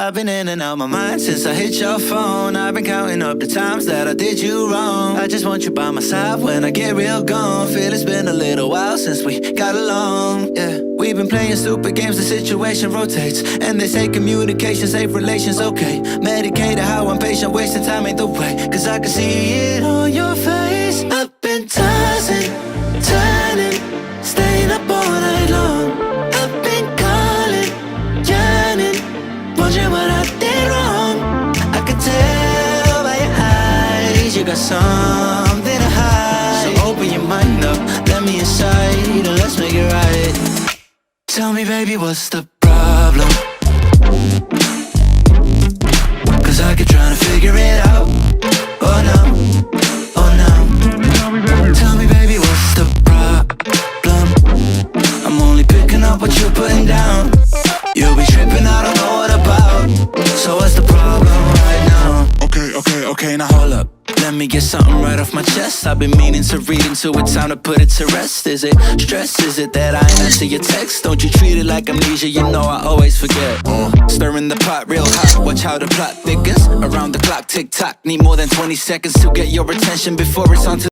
I've been in and out my mind since I hit your phone. I've been counting up the times that I did you wrong. I just want you by my side when I get real gone. Feel it's been a little while since we got along, yeah. We've been playing stupid games, the situation rotates. And they say communication, safe relations, okay. Medicated how I'm patient, wasting time ain't the way. Cause I can see it on your face. I've been tossing, turning, staying up all night long. I've been calling, yearning, wondering what I did wrong. I could tell by your eyes, you got something to hide. So open your mind up, let me inside, and let's make it right. Tell me, baby, what's the problem? Cause I keep trying to figure it out. Oh no, oh no. Tell me, baby, what's the problem? I'm only picking up what you're putting down. You'll be tripping, I don't know what about. So what's the problem right now? Okay, now hold up. Let me get something right off my chest. I've been meaning to read into it, time to put it to rest. Is it stress? Is it that I ain't answer your text? Don't you treat it like amnesia, you know I always forget. Stirring the pot real hot, watch how the plot thickens. Around the clock, tick tock, need more than 20 seconds to get your attention before it's on to